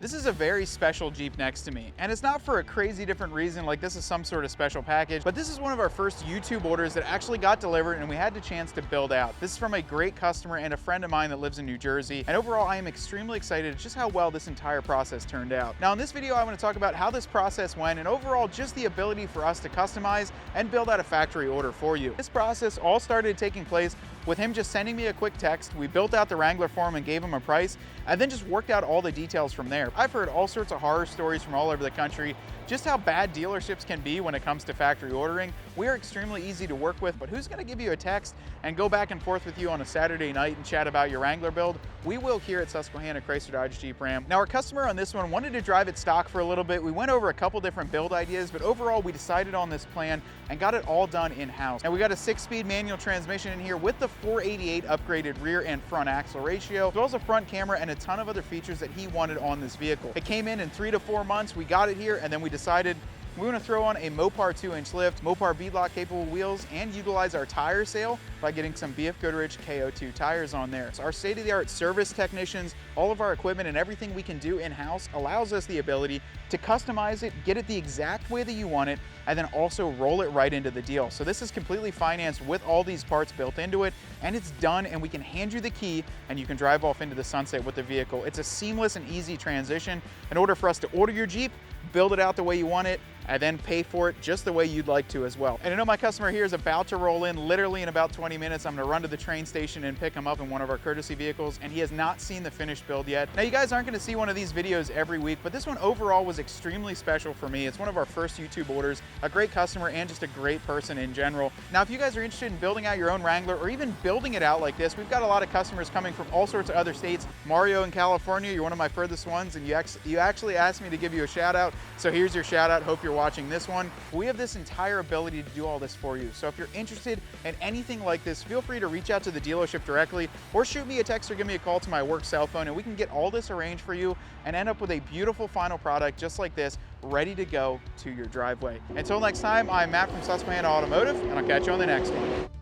This is a very special Jeep next to me, and it's not for a crazy different reason like this is some sort of special package, but this is one of our first YouTube orders that actually got delivered and we had the chance to build out. This is from a great customer and a friend of mine that lives in New Jersey, and overall I am extremely excited at just how well this entire process turned out. Now in this video I want to talk about how this process went and overall just the ability for us to customize and build out a factory order for you. This process all started taking place with him just sending me a quick text. We built out the Wrangler for him and gave him a price, and then just worked out all the details from there. I've heard all sorts of horror stories from all over the country, just how bad dealerships can be when it comes to factory ordering. We are extremely easy to work with, but who's gonna give you a text and go back and forth with you on a Saturday night and chat about your Wrangler build? We will here at Susquehanna Chrysler Dodge Jeep Ram. Now our customer on this one wanted to drive it stock for a little bit. We went over a couple different build ideas, but overall we decided on this plan and got it all done in-house. Now we got a 6-speed manual transmission in here with the 488 upgraded rear and front axle ratio, as well as a front camera and a ton of other features that he wanted on this vehicle. It came in 3 to 4 months. We got it here, and then we decided we want to throw on a Mopar 2-inch lift, Mopar beadlock capable wheels, and utilize our tire sale by getting some BF Goodrich KO2 tires on there. So our state-of-the-art service technicians, all of our equipment and everything we can do in-house allows us the ability to customize it, get it the exact way that you want it, and then also roll it right into the deal. So this is completely financed with all these parts built into it, and it's done, and we can hand you the key and you can drive off into the sunset with the vehicle. It's a seamless and easy transition in order for us to order your Jeep, build it out the way you want it, and then pay for it just the way you'd like to as well. And I know my customer here is about to roll in literally in about 20 minutes. I'm gonna run to the train station and pick him up in one of our courtesy vehicles, and he has not seen the finished build yet. Now you guys aren't gonna see one of these videos every week, but this one overall was extremely special for me. It's one of our first YouTube orders, a great customer and just a great person in general. Now if you guys are interested in building out your own Wrangler or even building it out like this, we've got a lot of customers coming from all sorts of other states. Mario in California, you're one of my furthest ones, and you actually asked me to give you a shout out. So here's your shout out, hope you're watching this one. We have this entire ability to do all this for you. So if you're interested in anything like this, feel free to reach out to the dealership directly or shoot me a text or give me a call to my work cell phone, and we can get all this arranged for you and end up with a beautiful final product just like this, ready to go to your driveway. Until next time, I'm Matt from Susquehanna Automotive, and I'll catch you on the next one.